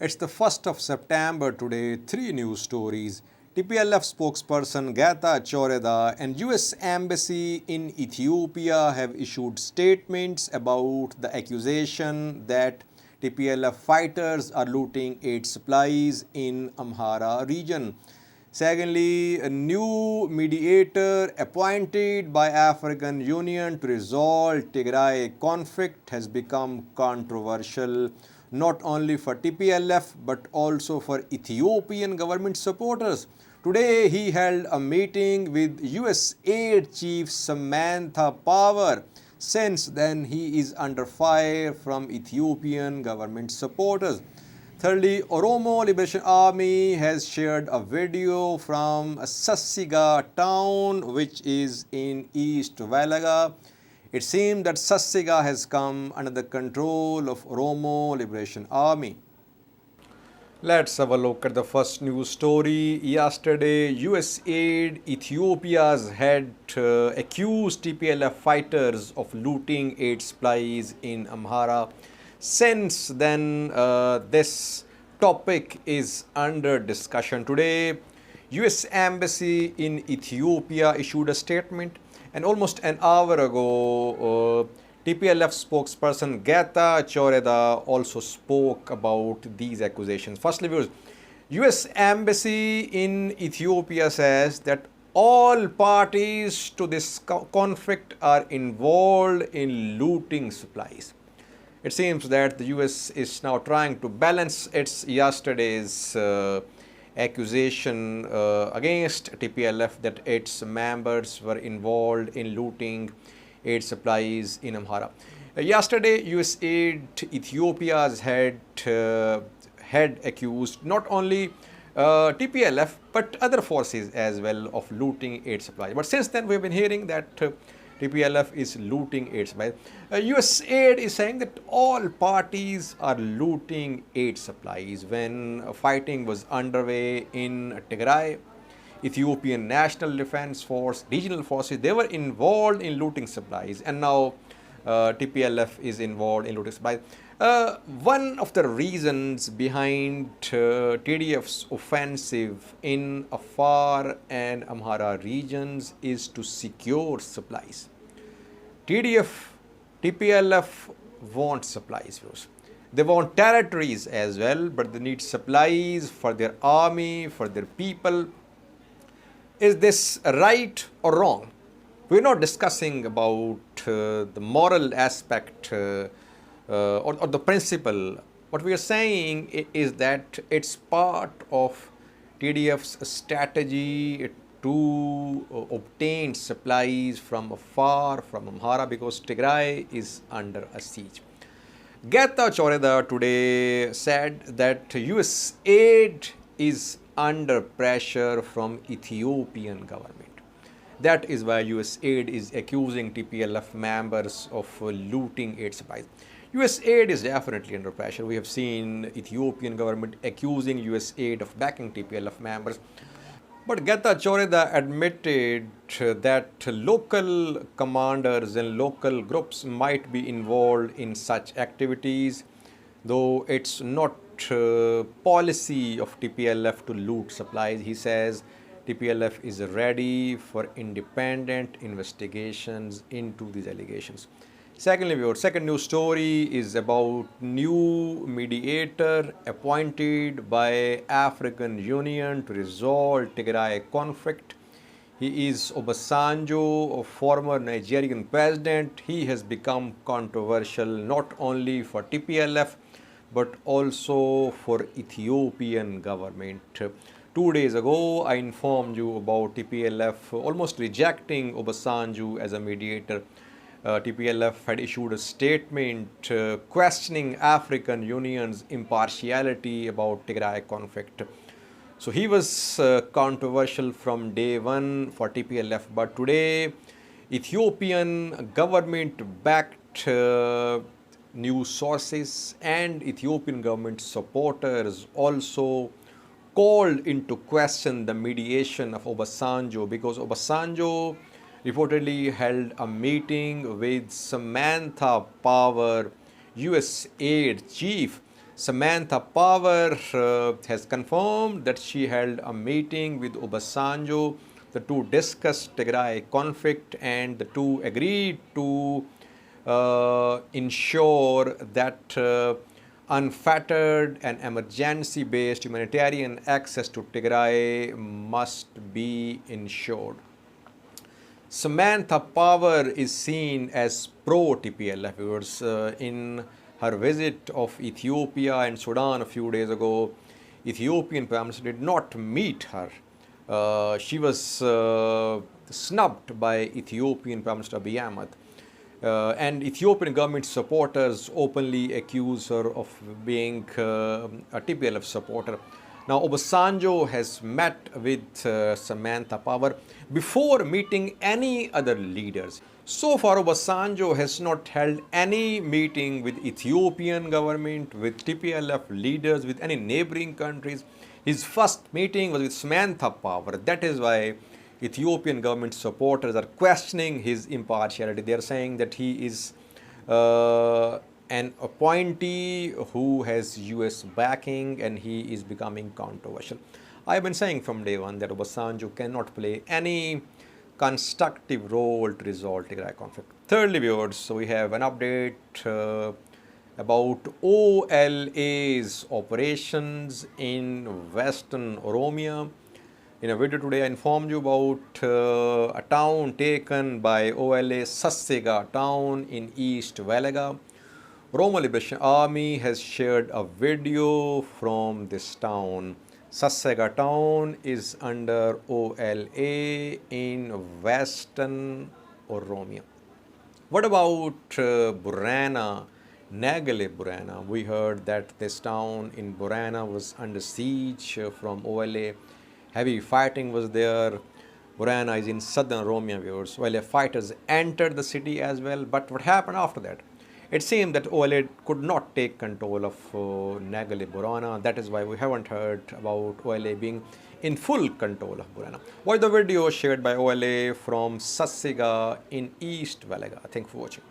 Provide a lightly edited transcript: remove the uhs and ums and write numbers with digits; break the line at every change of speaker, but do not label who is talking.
It's the 1st of September today. Three news stories. TPLF spokesperson Geta Choreda and US Embassy in Ethiopia have issued statements about the accusation that TPLF fighters are looting aid supplies in Amhara region. Secondly, a new mediator appointed by African Union to resolve Tigray conflict has become controversial not only for TPLF but also for Ethiopian government supporters. Today he held a meeting with US Aid Chief Samantha Power. Since then he is under fire from Ethiopian government supporters. Thirdly, Oromo Liberation Army has shared a video from Sassiga town, which is in East Valaga. It seems that Sassiga has come under the control of Oromo Liberation Army. Let's have a look at the first news story. Yesterday, USAID Ethiopia's had accused TPLF fighters of looting aid supplies in Amhara. Since then, this topic is under discussion. Today, US Embassy in Ethiopia issued a statement, and almost an hour ago, TPLF spokesperson Geta Choreda also spoke about these accusations. Firstly, viewers, US Embassy in Ethiopia says that all parties to this conflict are involved in looting supplies. It seems that the US is now trying to balance its yesterday's accusation against TPLF that its members were involved in looting aid supplies in Amhara. Yesterday, USAID Ethiopia's had accused not only TPLF but other forces as well of looting aid supplies. But since then, we've been hearing that TPLF is looting aid supplies. USAID is saying that all parties are looting aid supplies. When fighting was underway in Tigray, Ethiopian National Defense Force, regional forces, they were involved in looting supplies, and now TPLF is involved in looting supplies. One of the reasons behind TDF's offensive in Afar and Amhara regions is to secure supplies. TPLF want supplies. They want territories as well, but they need supplies for their army, for their people. Is this right or wrong? We're not discussing about the moral aspect or the principle. What we are saying is that it's part of TDF's strategy to obtain supplies from afar, from Amhara, because Tigray is under a siege. Geta Choreda today said that US aid is under pressure from Ethiopian government. That is why US aid is accusing TPLF members of looting aid supplies. US aid is definitely under pressure. We have seen Ethiopian government accusing US aid of backing TPLF members. But Geta Choreda admitted that local commanders and local groups might be involved in such activities, though it's not policy of TPLF to loot supplies. He says TPLF is ready for independent investigations into these allegations. Secondly, our second news story is about new mediator appointed by African Union to resolve Tigray conflict. He is Obasanjo, a former Nigerian president. He has become controversial not only for TPLF but also for Ethiopian government. 2 days ago, I informed you about TPLF almost rejecting Obasanjo as a mediator. TPLF had issued a statement questioning African Union's impartiality about Tigray conflict. So he was controversial from day one for TPLF, but today Ethiopian government backed news sources and Ethiopian government supporters also called into question the mediation of Obasanjo, because Obasanjo reportedly held a meeting with Samantha Power, US aid chief. Samantha Power has confirmed that she held a meeting with Obasanjo. The two discussed Tigray conflict and the two agreed to ensure that unfettered and emergency-based humanitarian access to Tigray must be ensured. Samantha Power is seen as pro-TPLF. Viewers, in her visit of Ethiopia and Sudan a few days ago, Ethiopian Prime Minister did not meet her. She was snubbed by Ethiopian Prime Minister Abiy Ahmed. And Ethiopian government supporters openly accuse her of being a TPLF supporter. Now, Obasanjo has met with Samantha Power before meeting any other leaders. So far, Obasanjo has not held any meeting with Ethiopian government, with TPLF leaders, with any neighboring countries. His first meeting was with Samantha Power. That is why Ethiopian government supporters are questioning his impartiality. They are saying that he is an appointee who has US backing and he is becoming controversial. I have been saying from day one that Obasanjo cannot play any constructive role to resolve Tigray conflict. Thirdly, viewers, so we have an update about OLA's operations in Western Oromia. In a video today, I informed you about a town taken by OLA, Sassega town in East Velaga. Oromo Liberation Army has shared a video from this town. Sassega town is under OLA in Western Oromia. What about Burana, Nagale Burana? We heard that this town in Burana was under siege from OLA. Heavy fighting was there. Burana is in southern Oromia, viewers. OLA fighters entered the city as well. But what happened after that? It seemed that OLA could not take control of Nagale Burana. That is why we haven't heard about OLA being in full control of Burana. Watch the video shared by OLA from Sassega in East Velaga. Thank you for watching.